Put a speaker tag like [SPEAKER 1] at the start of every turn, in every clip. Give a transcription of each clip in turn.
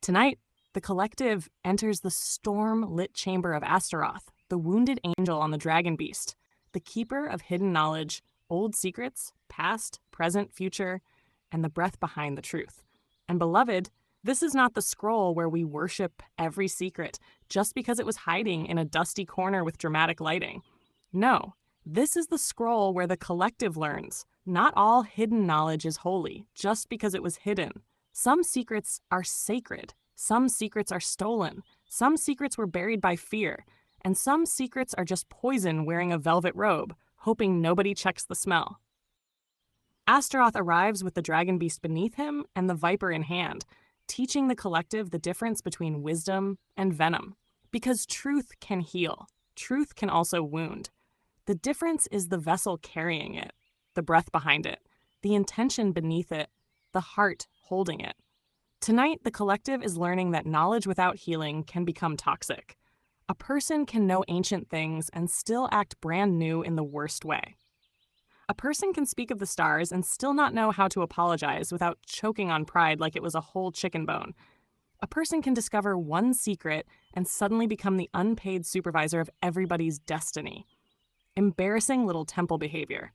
[SPEAKER 1] Tonight, the collective enters the storm-lit chamber of Astaroth, the wounded angel on the dragon beast, the keeper of hidden knowledge, old secrets, past, present, future, and the breath behind the truth. And beloved, this is not the scroll where we worship every secret just because it was hiding in a dusty corner with dramatic lighting. No, this is the scroll where the collective learns. Not all hidden knowledge is holy just because it was hidden. Some secrets are sacred. Some secrets are stolen. Some secrets were buried by fear. And some secrets are just poison wearing a velvet robe, hoping nobody checks the smell. Astaroth arrives with the dragon beast beneath him and the viper in hand, teaching the collective the difference between wisdom and venom. Because truth can heal. Truth can also wound. The difference is the vessel carrying it, the breath behind it, the intention beneath it, the heart holding it. Tonight, the collective is learning that knowledge without healing can become toxic. A person can know ancient things and still act brand new in the worst way. A person can speak of the stars and still not know how to apologize without choking on pride like it was a whole chicken bone. A person can discover one secret and suddenly become the unpaid supervisor of everybody's destiny. Embarrassing little temple behavior.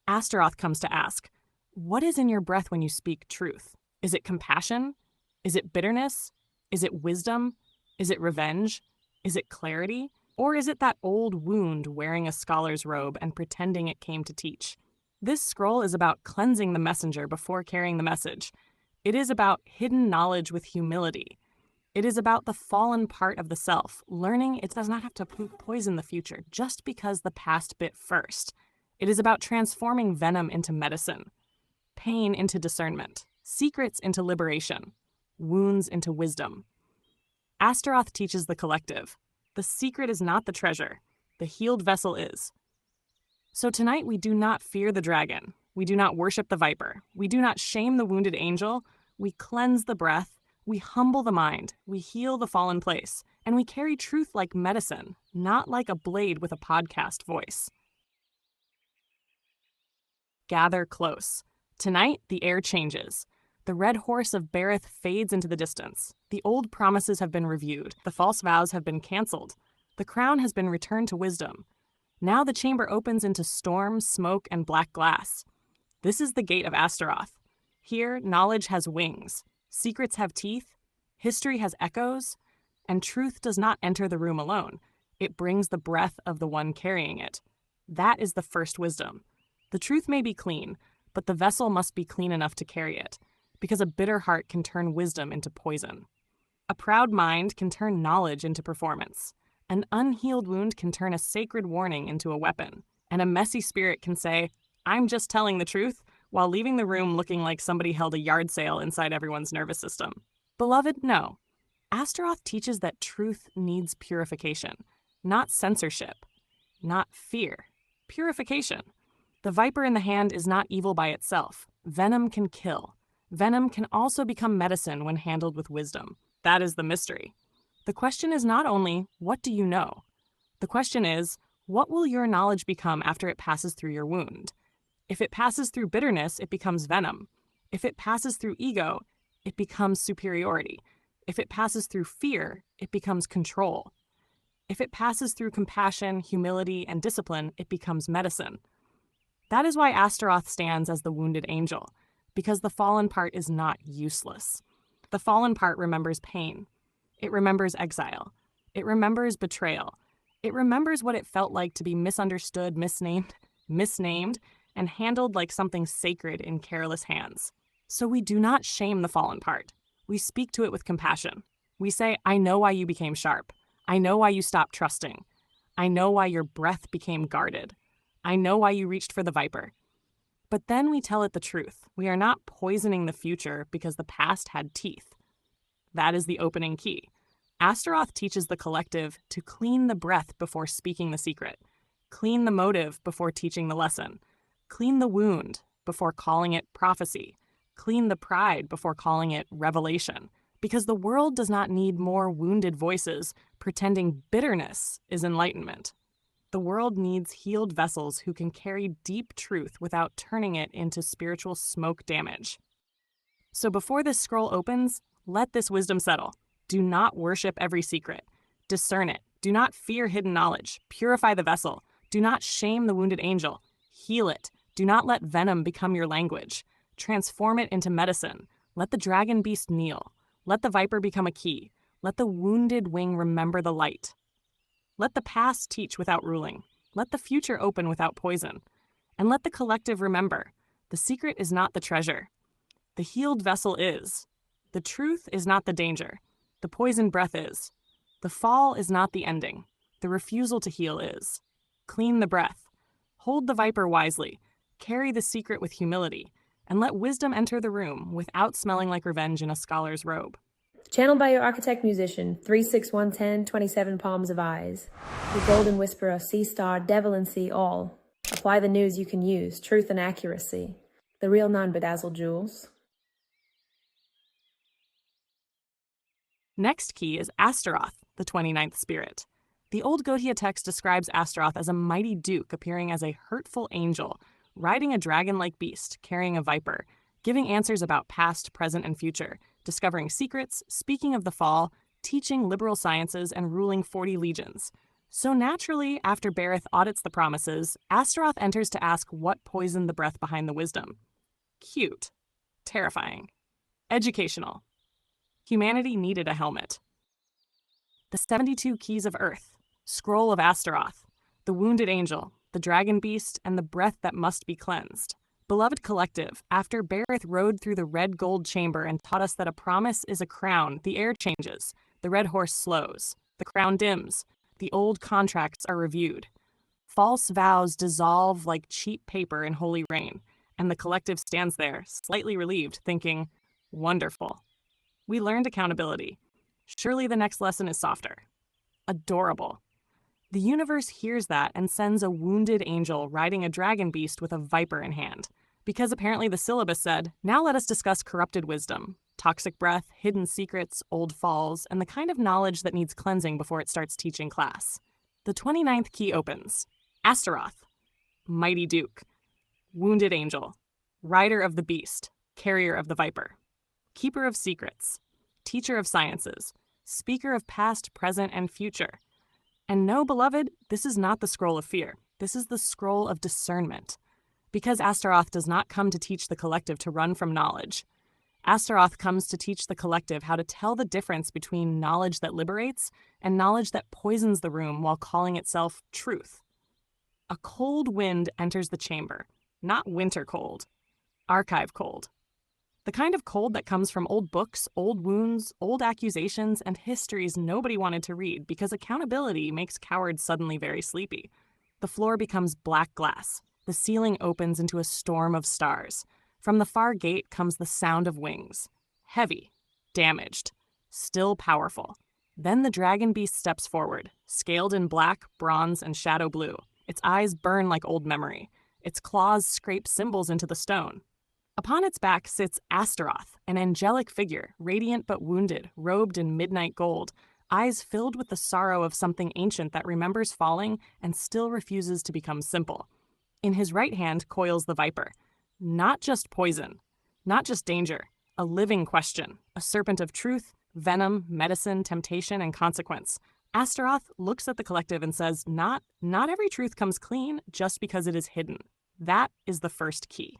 [SPEAKER 1] Astaroth comes to ask, what is in your breath when you speak truth? Is it compassion? Is it bitterness? Is it wisdom? Is it revenge? Is it clarity? Or is it that old wound wearing a scholar's robe and pretending it came to teach? This scroll is about cleansing the messenger before carrying the message. It is about hidden knowledge with humility. It is about the fallen part of the self, learning it does not have to poison the future just because the past bit first. It is about transforming venom into medicine, pain into discernment, secrets into liberation, wounds into wisdom. Astaroth teaches the collective. The secret is not the treasure. The healed vessel is. So tonight we do not fear the dragon. We do not worship the viper. We do not shame the wounded angel. We cleanse the breath. We humble the mind. We heal the fallen place. And we carry truth like medicine, not like a blade with a podcast voice. Gather close. Tonight, the air changes. The red horse of Berith fades into the distance. The old promises have been reviewed. The false vows have been canceled. The crown has been returned to wisdom. Now the chamber opens into storm, smoke, and black glass. This is the gate of Astaroth. Here, knowledge has wings. Secrets have teeth. History has echoes. And truth does not enter the room alone. It brings the breath of the one carrying it. That is the first wisdom. The truth may be clean, but the vessel must be clean enough to carry it. Because a bitter heart can turn wisdom into poison. A proud mind can turn knowledge into performance. An unhealed wound can turn a sacred warning into a weapon. And a messy spirit can say, I'm just telling the truth, while leaving the room looking like somebody held a yard sale inside everyone's nervous system. Beloved, no. Astaroth teaches that truth needs purification, not censorship, not fear. Purification. The viper in the hand is not evil by itself. Venom can kill. Venom can also become medicine when handled with wisdom. That is the mystery. The question is not only, what do you know? The question is, what will your knowledge become after it passes through your wound? If it passes through bitterness, it becomes venom. If it passes through ego, it becomes superiority. If it passes through fear, it becomes control. If it passes through compassion, humility, and discipline, it becomes medicine. That is why Astaroth stands as the wounded angel. Because the fallen part is not useless. The fallen part remembers pain. It remembers exile. It remembers betrayal. It remembers what it felt like to be misunderstood, misnamed, and handled like something sacred in careless hands. So we do not shame the fallen part. We speak to it with compassion. We say, I know why you became sharp. I know why you stopped trusting. I know why your breath became guarded. I know why you reached for the viper. But then we tell it the truth. We are not poisoning the future because the past had teeth. That is the opening key. Astaroth teaches the collective to clean the breath before speaking the secret, clean the motive before teaching the lesson, clean the wound before calling it prophecy, clean the pride before calling it revelation. Because the world does not need more wounded voices pretending bitterness is enlightenment. The world needs healed vessels who can carry deep truth without turning it into spiritual smoke damage. So before this scroll opens, Let this wisdom settle. Do not worship every secret. Discern it. Do not fear hidden knowledge. Purify the vessel. Do not shame the wounded angel. Heal it. Do not let venom become your language. Transform it into medicine. Let the dragon beast kneel. Let the viper become a key. Let the wounded wing remember the light. Let the past teach without ruling. Let the future open without poison. And let the collective remember, the secret is not the treasure. The healed vessel is. The truth is not the danger. The poison breath is. The fall is not the ending. The refusal to heal is. Clean the breath. Hold the viper wisely. Carry the secret with humility. And let wisdom enter the room without smelling like revenge in a scholar's robe.
[SPEAKER 2] Channeled by your architect musician, 36110, 27 palms of eyes. The golden whisperer, sea star, Devalan see all. Apply the news you can use, truth and accuracy. The real non-bedazzled jewels.
[SPEAKER 1] Next key is Astaroth, the 29th spirit. The old Gotia text describes Astaroth as a mighty duke appearing as a hurtful angel, riding a dragon-like beast, carrying a viper, giving answers about past, present, and future, discovering secrets, speaking of the fall, teaching liberal sciences, and ruling 40 legions. So naturally, after Berith audits the promises, Astaroth enters to ask what poisoned the breath behind the wisdom. Cute. Terrifying. Educational. Humanity needed a helmet. The 72 keys of Earth, Scroll of Astaroth, the wounded angel, the dragon beast, and the breath that must be cleansed. Beloved collective, after Berith rode through the red gold chamber and taught us that a promise is a crown, the air changes, the red horse slows, the crown dims, the old contracts are reviewed. False vows dissolve like cheap paper in holy rain, and the collective stands there, slightly relieved, thinking, wonderful. We learned accountability. Surely the next lesson is softer. Adorable. The universe hears that and sends a wounded angel riding a dragon beast with a viper in hand. Because apparently the syllabus said, now let us discuss corrupted wisdom, toxic breath, hidden secrets, old falls, and the kind of knowledge that needs cleansing before it starts teaching class. The 29th key opens. Astaroth, mighty duke, wounded angel, rider of the beast, carrier of the viper, keeper of secrets, teacher of sciences, speaker of past, present, and future. And no, beloved, this is not the scroll of fear. This is the scroll of discernment. Because Astaroth does not come to teach the collective to run from knowledge. Astaroth comes to teach the collective how to tell the difference between knowledge that liberates and knowledge that poisons the room while calling itself truth. A cold wind enters the chamber, not winter cold, archive cold. The kind of cold that comes from old books, old wounds, old accusations, and histories nobody wanted to read because accountability makes cowards suddenly very sleepy. The floor becomes black glass. The ceiling opens into a storm of stars. From the far gate comes the sound of wings. Heavy, damaged, still powerful. Then the dragon beast steps forward, scaled in black, bronze, and shadow blue. Its eyes burn like old memory. Its claws scrape symbols into the stone. Upon its back sits Astaroth, an angelic figure, radiant but wounded, robed in midnight gold, eyes filled with the sorrow of something ancient that remembers falling and still refuses to become simple. In his right hand coils the viper. Not just poison, not just danger, a living question, a serpent of truth, venom, medicine, temptation, and consequence. Astaroth looks at the collective and says, not every truth comes clean just because it is hidden. That is the first key.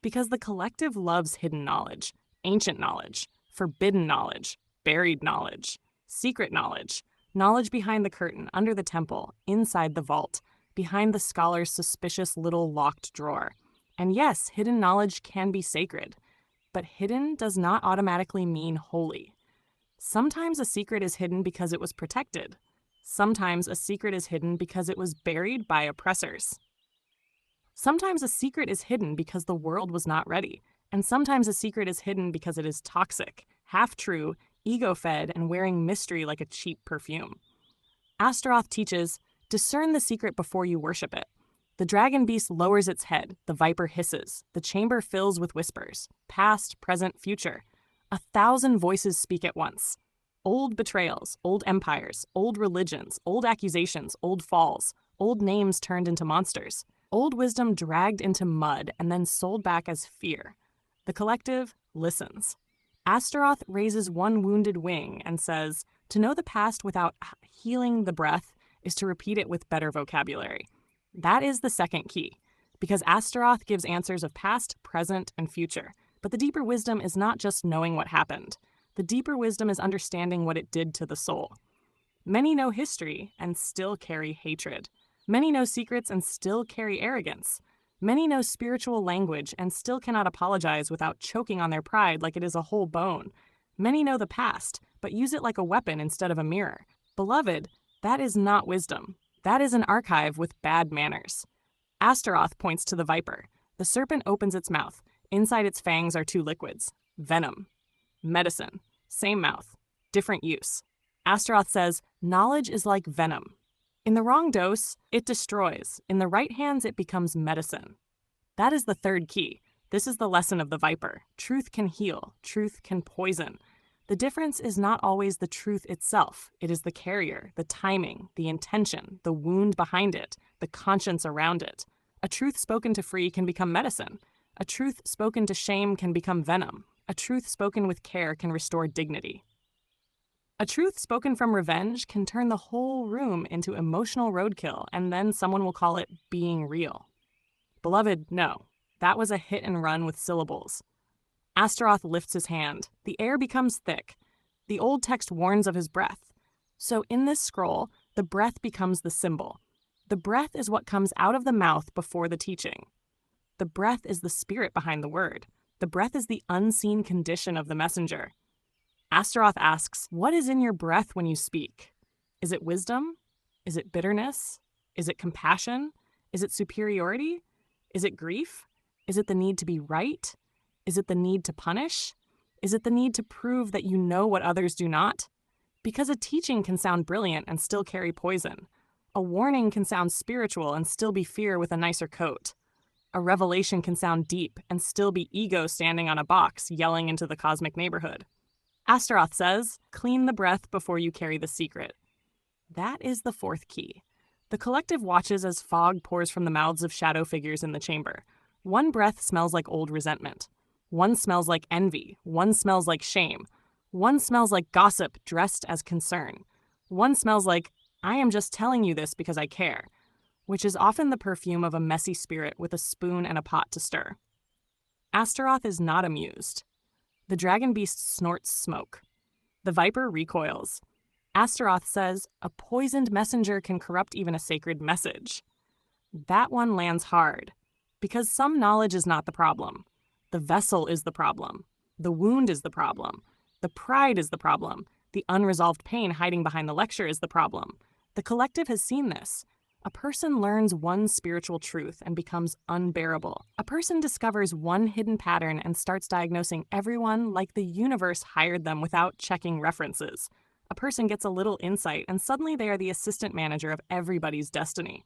[SPEAKER 1] Because the collective loves hidden knowledge, ancient knowledge, forbidden knowledge, buried knowledge, secret knowledge, knowledge behind the curtain, under the temple, inside the vault, behind the scholar's suspicious little locked drawer. And yes, hidden knowledge can be sacred, but hidden does not automatically mean holy. Sometimes a secret is hidden because it was protected. Sometimes a secret is hidden because it was buried by oppressors. Sometimes a secret is hidden because the world was not ready, and sometimes a secret is hidden because it is toxic, half-true, ego-fed, and wearing mystery like a cheap perfume. Astaroth teaches, discern the secret before you worship it. The dragon beast lowers its head, the viper hisses, the chamber fills with whispers, past, present, future. 1,000 voices speak at once. Old betrayals, old empires, old religions, old accusations, old falls, old names turned into monsters. Old wisdom dragged into mud and then sold back as fear. The collective listens. Astaroth raises one wounded wing and says, to know the past without healing the breath is to repeat it with better vocabulary. That is the second key, because Astaroth gives answers of past, present, and future. But the deeper wisdom is not just knowing what happened. The deeper wisdom is understanding what it did to the soul. Many know history and still carry hatred. Many know secrets and still carry arrogance. Many know spiritual language and still cannot apologize without choking on their pride like it is a whole bone. Many know the past, but use it like a weapon instead of a mirror. Beloved, that is not wisdom. That is an archive with bad manners. Astaroth points to the viper. The serpent opens its mouth. Inside its fangs are two liquids: venom, medicine. Same mouth, different use. Astaroth says, knowledge is like venom. In the wrong dose, it destroys. In the right hands, it becomes medicine. That is the third key. This is the lesson of the viper. Truth can heal. Truth can poison. The difference is not always the truth itself. It is the carrier, the timing, the intention, the wound behind it, the conscience around it. A truth spoken to free can become medicine. A truth spoken to shame can become venom. A truth spoken with care can restore dignity. A truth spoken from revenge can turn the whole room into emotional roadkill, and then someone will call it being real. Beloved, no. That was a hit and run with syllables. Astaroth lifts his hand. The air becomes thick. The old text warns of his breath. So in this scroll, the breath becomes the symbol. The breath is what comes out of the mouth before the teaching. The breath is the spirit behind the word. The breath is the unseen condition of the messenger. Astaroth asks, what is in your breath when you speak? Is it wisdom? Is it bitterness? Is it compassion? Is it superiority? Is it grief? Is it the need to be right? Is it the need to punish? Is it the need to prove that you know what others do not? Because a teaching can sound brilliant and still carry poison. A warning can sound spiritual and still be fear with a nicer coat. A revelation can sound deep and still be ego standing on a box yelling into the cosmic neighborhood. Astaroth says, clean the breath before you carry the secret. That is the fourth key. The collective watches as fog pours from the mouths of shadow figures in the chamber. One breath smells like old resentment. One smells like envy. One smells like shame. One smells like gossip dressed as concern. One smells like, I am just telling you this because I care, which is often the perfume of a messy spirit with a spoon and a pot to stir. Astaroth is not amused. The dragon beast snorts smoke. The viper recoils. Astaroth says, a poisoned messenger can corrupt even a sacred message. That one lands hard, because some knowledge is not the problem. The vessel is the problem. The wound is the problem. The pride is the problem. The unresolved pain hiding behind the lecture is the problem. The collective has seen this. A person learns one spiritual truth and becomes unbearable. A person discovers one hidden pattern and starts diagnosing everyone like the universe hired them without checking references. A person gets a little insight and suddenly they are the assistant manager of everybody's destiny.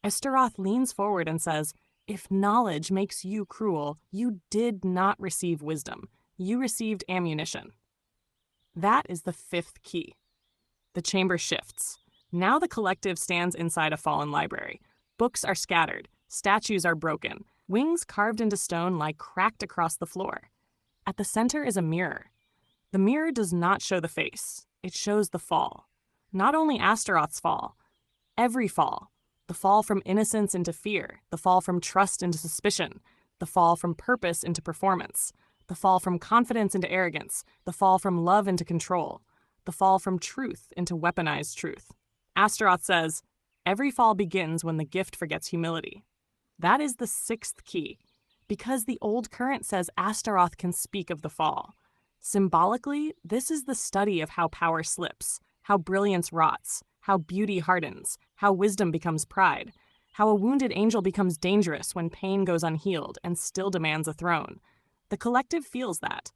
[SPEAKER 1] Astaroth leans forward and says, if knowledge makes you cruel, you did not receive wisdom. You received ammunition. That is the fifth key. The chamber shifts. Now the collective stands inside a fallen library. Books are scattered. Statues are broken. Wings carved into stone lie cracked across the floor. At the center is a mirror. The mirror does not show the face. It shows the fall. Not only Astaroth's fall, every fall. The fall from innocence into fear. The fall from trust into suspicion. The fall from purpose into performance. The fall from confidence into arrogance. The fall from love into control. The fall from truth into weaponized truth. Astaroth says, every fall begins when the gift forgets humility. That is the sixth key, because the old current says Astaroth can speak of the fall. Symbolically, this is the study of how power slips, how brilliance rots, how beauty hardens, how wisdom becomes pride, how a wounded angel becomes dangerous when pain goes unhealed and still demands a throne. The collective feels that,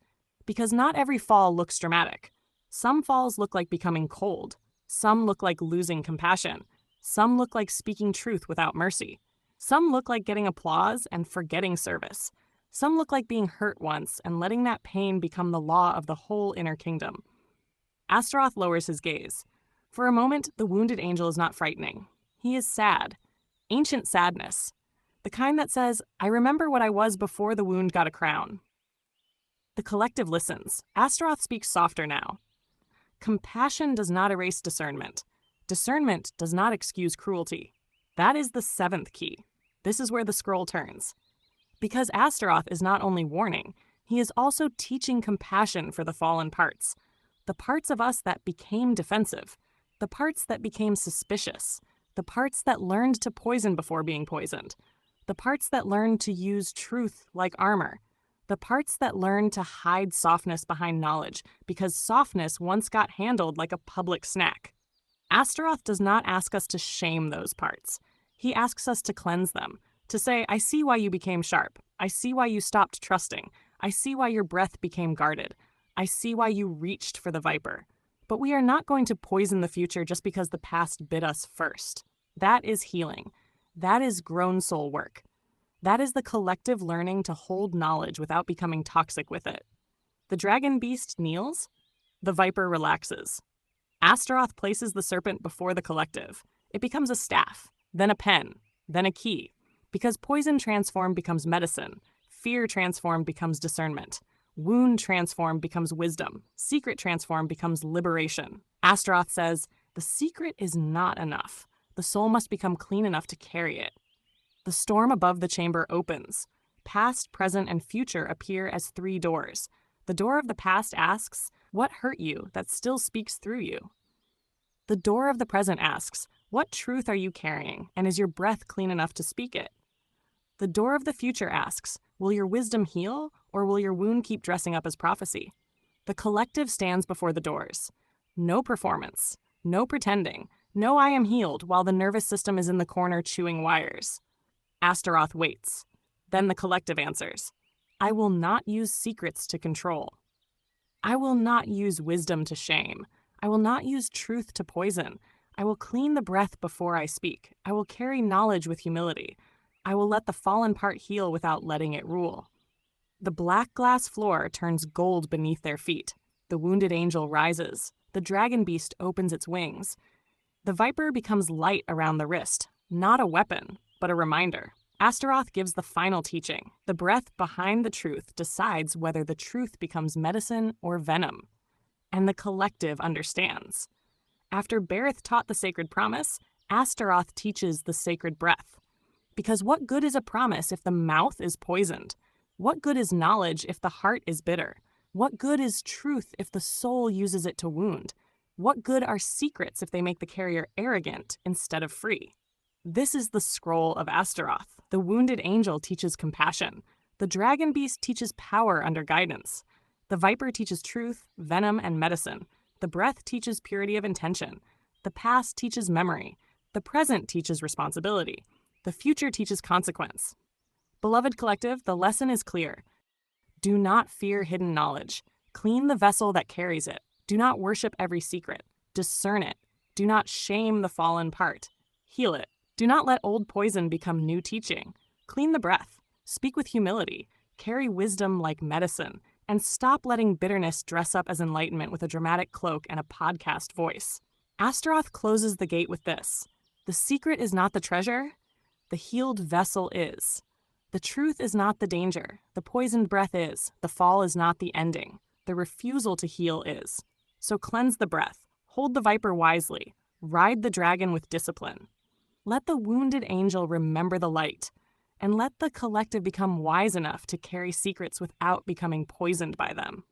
[SPEAKER 1] because not every fall looks dramatic. Some falls look like becoming cold. Some look like losing compassion. Some look like speaking truth without mercy. Some look like getting applause and forgetting service. Some look like being hurt once and letting that pain become the law of the whole inner kingdom. Astaroth lowers his gaze. For a moment, the wounded angel is not frightening. He is sad. Ancient sadness. The kind that says, I remember what I was before the wound got a crown. The the collective listens, Astaroth speaks softer now. Compassion does not erase discernment. Discernment does not excuse cruelty. That is the seventh key. This is where the scroll turns. Because Astaroth is not only warning, he is also teaching compassion for the fallen parts. The parts of us that became defensive. The parts that became suspicious. The parts that learned to poison before being poisoned. The parts that learned to use truth like armor. The parts that learned to hide softness behind knowledge because softness once got handled like a public snack. Astaroth does not ask us to shame those parts. He asks us to cleanse them, to say, I see why you became sharp. I see why you stopped trusting. I see why your breath became guarded. I see why you reached for the viper. But we are not going to poison the future just because the past bit us first. That is healing. That is grown soul work. That is the collective learning to hold knowledge without becoming toxic with it. The dragon beast kneels. The viper relaxes. Astaroth places the serpent before the collective. It becomes a staff, then a pen, then a key. Because poison transformed becomes medicine. Fear transformed becomes discernment. Wound transformed becomes wisdom. Secret transformed becomes liberation. Astaroth says, the secret is not enough. The soul must become clean enough to carry it. The storm above the chamber opens. Past, present, and future appear as three doors. The door of the past asks, what hurt you that still speaks through you? The door of the present asks, what truth are you carrying, and is your breath clean enough to speak it? The door of the future asks, will your wisdom heal, or will your wound keep dressing up as prophecy? The collective stands before the doors. No performance, no pretending, no I am healed while the nervous system is in the corner chewing wires. Astaroth waits. Then the collective answers, I will not use secrets to control. I will not use wisdom to shame. I will not use truth to poison. I will clean the breath before I speak. I will carry knowledge with humility. I will let the fallen part heal without letting it rule. The black glass floor turns gold beneath their feet. The wounded angel rises. The dragon beast opens its wings. The viper becomes light around the wrist, not a weapon, but a reminder. Astaroth gives the final teaching. The breath behind the truth decides whether the truth becomes medicine or venom. And the collective understands. After Berith taught the sacred promise, Astaroth teaches the sacred breath. Because what good is a promise if the mouth is poisoned? What good is knowledge if the heart is bitter? What good is truth if the soul uses it to wound? What good are secrets if they make the carrier arrogant instead of free? This is the scroll of Astaroth. The wounded angel teaches compassion. The dragon beast teaches power under guidance. The viper teaches truth, venom, and medicine. The breath teaches purity of intention. The past teaches memory. The present teaches responsibility. The future teaches consequence. Beloved collective, the lesson is clear. Do not fear hidden knowledge. Clean the vessel that carries it. Do not worship every secret. Discern it. Do not shame the fallen part. Heal it. Do not let old poison become new teaching. Clean the breath. Speak with humility. Carry wisdom like medicine. And stop letting bitterness dress up as enlightenment with a dramatic cloak and a podcast voice. Astaroth closes the gate with this. The secret is not the treasure. The healed vessel is. The truth is not the danger. The poisoned breath is. The fall is not the ending. The refusal to heal is. So cleanse the breath. Hold the viper wisely. Ride the dragon with discipline. Let the wounded angel remember the light. And let the collective become wise enough to carry secrets without becoming poisoned by them.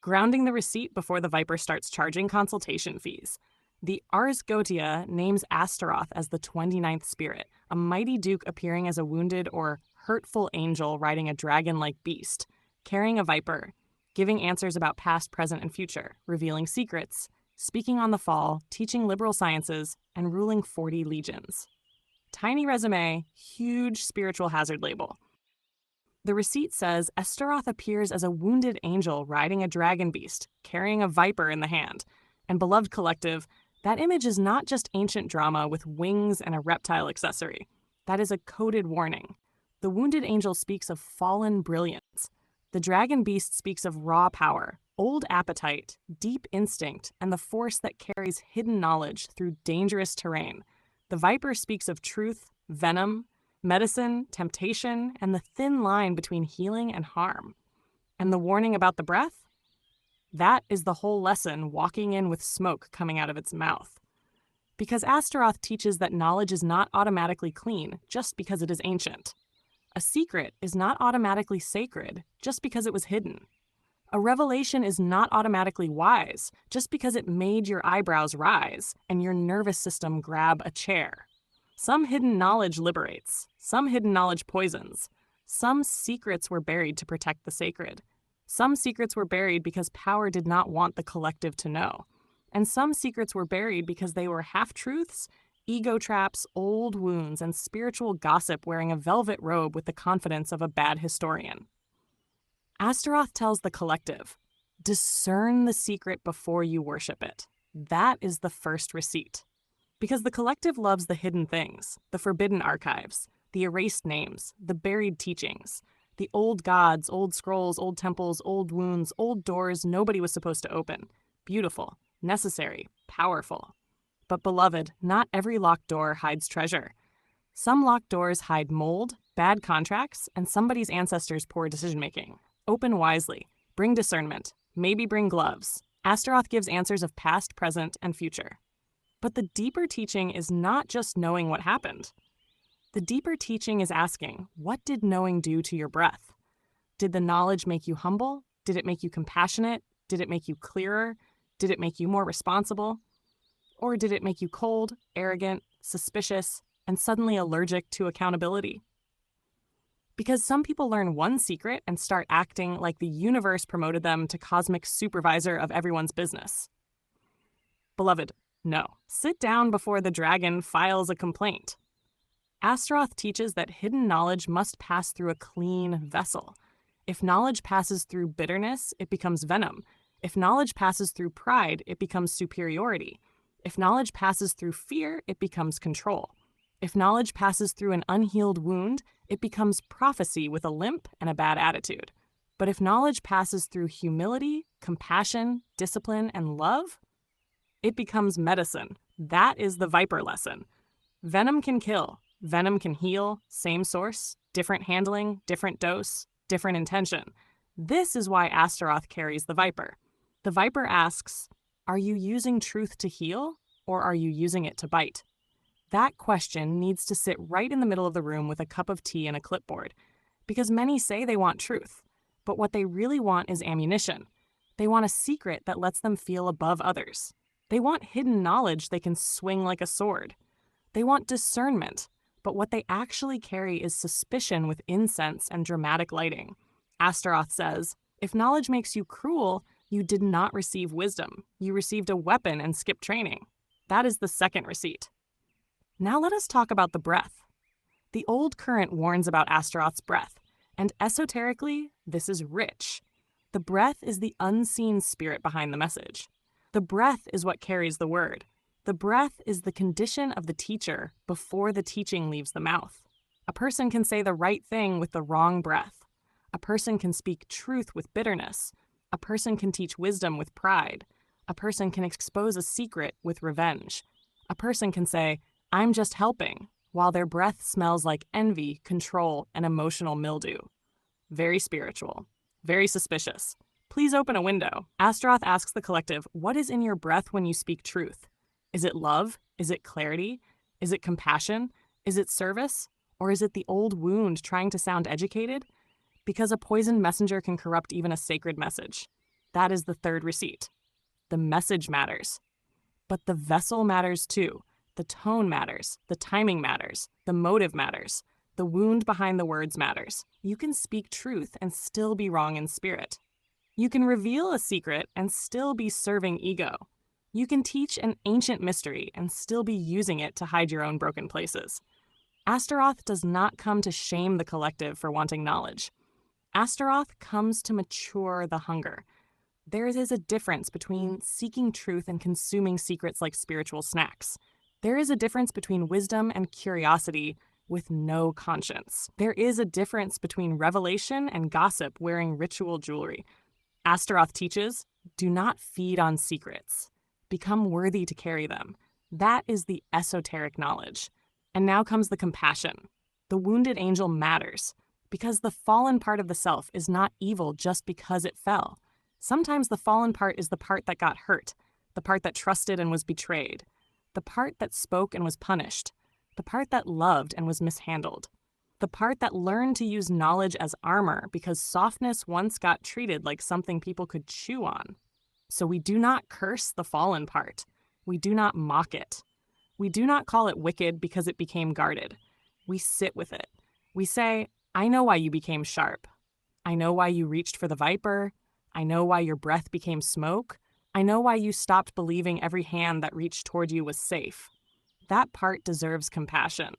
[SPEAKER 1] Grounding the receipt before the viper starts charging consultation fees. The Ars Goetia names Astaroth as the 29th spirit, a mighty duke appearing as a wounded or hurtful angel riding a dragon-like beast, carrying a viper, giving answers about past, present, and future, revealing secrets, speaking on the fall, teaching liberal sciences, and ruling 40 legions. Tiny resume, huge spiritual hazard label. The receipt says Astaroth appears as a wounded angel riding a dragon beast, carrying a viper in the hand. And beloved collective, that image is not just ancient drama with wings and a reptile accessory. That is a coded warning. The wounded angel speaks of fallen brilliance. The dragon beast speaks of raw power, old appetite, deep instinct, and the force that carries hidden knowledge through dangerous terrain. The viper speaks of truth, venom, medicine, temptation, and the thin line between healing and harm. And the warning about the breath? That is the whole lesson walking in with smoke coming out of its mouth. Because Astaroth teaches that knowledge is not automatically clean just because it is ancient. A secret is not automatically sacred just because it was hidden. A revelation is not automatically wise just because it made your eyebrows rise and your nervous system grab a chair. Some hidden knowledge liberates. Some hidden knowledge poisons. Some secrets were buried to protect the sacred. Some secrets were buried because power did not want the collective to know. And some secrets were buried because they were half-truths, ego traps, old wounds, and spiritual gossip wearing a velvet robe with the confidence of a bad historian. Astaroth tells the collective, discern the secret before you worship it. That is the first receipt. Because the collective loves the hidden things, the forbidden archives, the erased names, the buried teachings, the old gods, old scrolls, old temples, old wounds, old doors nobody was supposed to open. Beautiful, necessary, powerful. But beloved, not every locked door hides treasure. Some locked doors hide mold, bad contracts, and somebody's ancestors' poor decision-making. Open wisely. Bring discernment. Maybe bring gloves. Astaroth gives answers of past, present, and future. But the deeper teaching is not just knowing what happened. The deeper teaching is asking, what did knowing do to your breath? Did the knowledge make you humble? Did it make you compassionate? Did it make you clearer? Did it make you more responsible? Or did it make you cold, arrogant, suspicious, and suddenly allergic to accountability? Because some people learn one secret and start acting like the universe promoted them to cosmic supervisor of everyone's business. Beloved, no. Sit down before the dragon files a complaint. Astaroth teaches that hidden knowledge must pass through a clean vessel. If knowledge passes through bitterness, it becomes venom. If knowledge passes through pride, it becomes superiority. If knowledge passes through fear, it becomes control. If knowledge passes through an unhealed wound, it becomes prophecy with a limp and a bad attitude. But if knowledge passes through humility, compassion, discipline, and love, it becomes medicine. That is the Viper lesson. Venom can kill. Venom can heal. Same source, different handling, different dose, different intention. This is why Astaroth carries the Viper. The Viper asks, are you using truth to heal, or are you using it to bite? That question needs to sit right in the middle of the room with a cup of tea and a clipboard, because many say they want truth, but what they really want is ammunition. They want a secret that lets them feel above others. They want hidden knowledge they can swing like a sword. They want discernment, but what they actually carry is suspicion with incense and dramatic lighting. Astaroth says, if knowledge makes you cruel, you did not receive wisdom. You received a weapon and skipped training. That is the second receipt. Now let us talk about the breath. The old current warns about Astaroth's breath, and esoterically, this is rich. The breath is the unseen spirit behind the message. The breath is what carries the word. The breath is the condition of the teacher before the teaching leaves the mouth. A person can say the right thing with the wrong breath. A person can speak truth with bitterness. A person can teach wisdom with pride. A person can expose a secret with revenge. A person can say, I'm just helping, while their breath smells like envy, control, and emotional mildew. Very spiritual. Very suspicious. Please open a window. Astaroth asks the collective, what is in your breath when you speak truth? Is it love? Is it clarity? Is it compassion? Is it service? Or is it the old wound trying to sound educated? Because a poisoned messenger can corrupt even a sacred message. That is the third receipt. The message matters. But the vessel matters too. The tone matters. The timing matters. The motive matters. The wound behind the words matters. You can speak truth and still be wrong in spirit. You can reveal a secret and still be serving ego. You can teach an ancient mystery and still be using it to hide your own broken places. Astaroth does not come to shame the collective for wanting knowledge. Astaroth comes to mature the hunger. There is a difference between seeking truth and consuming secrets like spiritual snacks. There is a difference between wisdom and curiosity with no conscience. There is a difference between revelation and gossip wearing ritual jewelry. Astaroth teaches, do not feed on secrets. Become worthy to carry them. That is the esoteric knowledge. And now comes the compassion. The wounded angel matters because the fallen part of the self is not evil just because it fell. Sometimes the fallen part is the part that got hurt, the part that trusted and was betrayed, the part that spoke and was punished, the part that loved and was mishandled, the part that learned to use knowledge as armor because softness once got treated like something people could chew on. So we do not curse the fallen part. We do not mock it. We do not call it wicked because it became guarded. We sit with it. We say, I know why you became sharp. I know why you reached for the viper. I know why your breath became smoke. I know why you stopped believing every hand that reached toward you was safe. That part deserves compassion.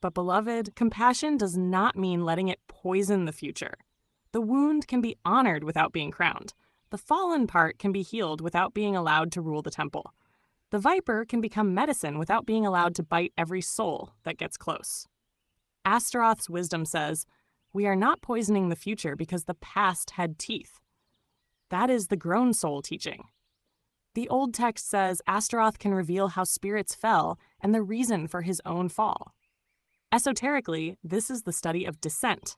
[SPEAKER 1] But beloved, compassion does not mean letting it poison the future. The wound can be honored without being crowned. The fallen part can be healed without being allowed to rule the temple. The viper can become medicine without being allowed to bite every soul that gets close. Astaroth's wisdom says, we are not poisoning the future because the past had teeth. That is the grown soul teaching. The old text says Astaroth can reveal how spirits fell and the reason for his own fall. Esoterically, this is the study of descent.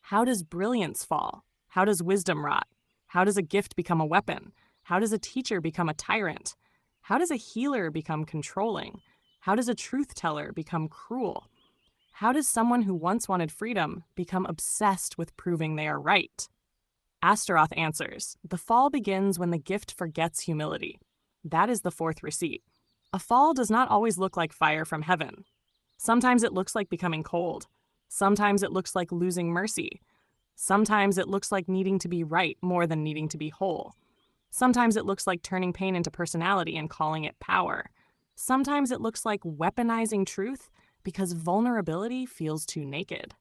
[SPEAKER 1] How does brilliance fall? How does wisdom rot? How does a gift become a weapon? How does a teacher become a tyrant? How does a healer become controlling? How does a truth teller become cruel? How does someone who once wanted freedom become obsessed with proving they are right? Astaroth answers, the fall begins when the gift forgets humility. That is the fourth receipt. A fall does not always look like fire from heaven. Sometimes it looks like becoming cold. Sometimes it looks like losing mercy. Sometimes it looks like needing to be right more than needing to be whole. Sometimes it looks like turning pain into personality and calling it power. Sometimes it looks like weaponizing truth because vulnerability feels too naked.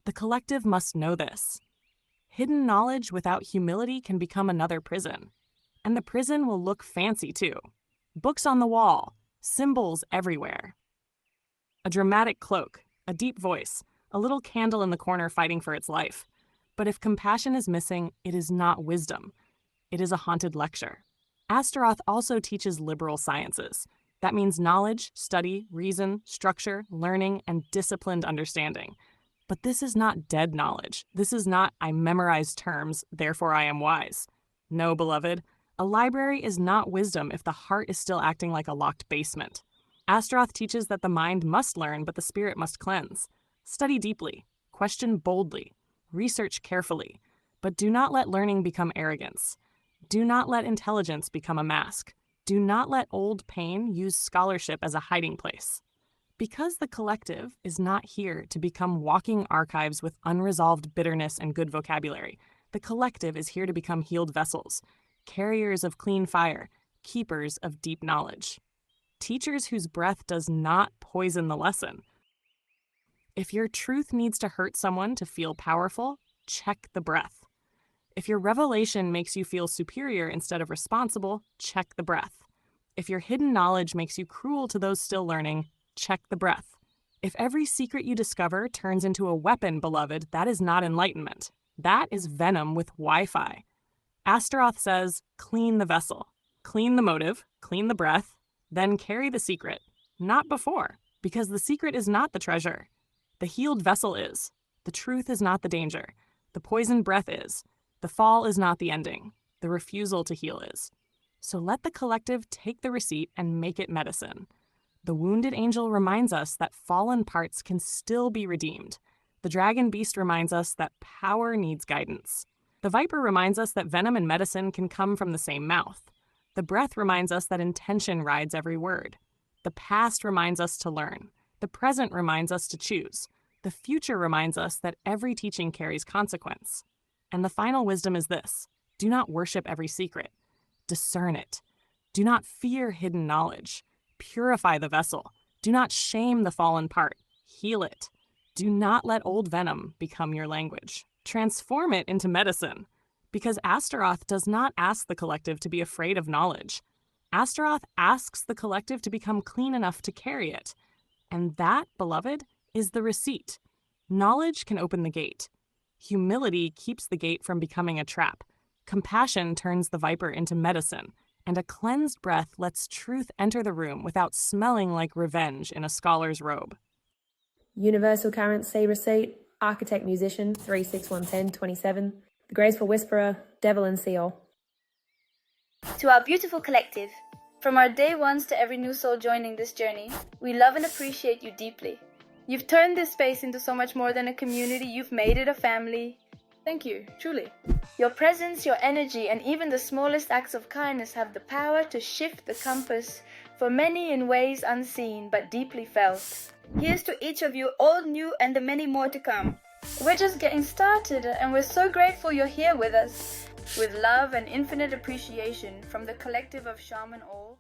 [SPEAKER 1] The collective must know this. Hidden knowledge without humility can become another prison. And the prison will look fancy too. Books on the wall, symbols everywhere. A dramatic cloak, a deep voice, a little candle in the corner fighting for its life. But if compassion is missing, it is not wisdom. It is a haunted lecture. Astaroth also teaches liberal sciences. That means knowledge, study, reason, structure, learning, and disciplined understanding. But this is not dead knowledge. This is not, I memorized terms, therefore I am wise. No, beloved, a library is not wisdom if the heart is still acting like a locked basement. Astaroth teaches that the mind must learn, but the spirit must cleanse. Study deeply, question boldly, research carefully, but do not let learning become arrogance. Do not let intelligence become a mask. Do not let old pain use scholarship as a hiding place. Because the collective is not here to become walking archives with unresolved bitterness and good vocabulary, the collective is here to become healed vessels, carriers of clean fire, keepers of deep knowledge. Teachers whose breath does not poison the lesson. If your truth needs to hurt someone to feel powerful, check the breath. If your revelation makes you feel superior instead of responsible, check the breath. If your hidden knowledge makes you cruel to those still learning, check the breath. If every secret you discover turns into a weapon, beloved, that is not enlightenment. That is venom with Wi-Fi. Astaroth says, clean the vessel. Clean the motive, clean the breath, then carry the secret. Not before, because the secret is not the treasure. The healed vessel is. The truth is not the danger. The poisoned breath is. The fall is not the ending. The refusal to heal is. So let the collective take the receipt and make it medicine. The wounded angel reminds us that fallen parts can still be redeemed. The dragon beast reminds us that power needs guidance. The viper reminds us that venom and medicine can come from the same mouth. The breath reminds us that intention rides every word. The past reminds us to learn. The present reminds us to choose. The future reminds us that every teaching carries consequence. And the final wisdom is this: do not worship every secret. Discern it. Do not fear hidden knowledge. Purify the vessel. Do not shame the fallen part. Heal it. Do not let old venom become your language. Transform it into medicine. Because Astaroth does not ask the collective to be afraid of knowledge. Astaroth asks the collective to become clean enough to carry it. And that, beloved, is the receipt. Knowledge can open the gate. Humility keeps the gate from becoming a trap. Compassion turns the viper into medicine. And a cleansed breath lets truth enter the room without smelling like revenge in a scholar's robe.
[SPEAKER 2] Universal Currency Receipt, Architect Musician 36111027, The Graceful Whisperer, Devalan Seal.
[SPEAKER 3] To our beautiful collective, from our day ones to every new soul joining this journey, we love and appreciate you deeply. You've turned this space into so much more than a community, you've made it a family. Thank you, truly. Your presence, your energy, and even the smallest acts of kindness have the power to shift the compass for many in ways unseen but deeply felt. Here's to each of you, all new and the many more to come. We're just getting started and we're so grateful you're here with us. With love and infinite appreciation from the collective of Shaman All.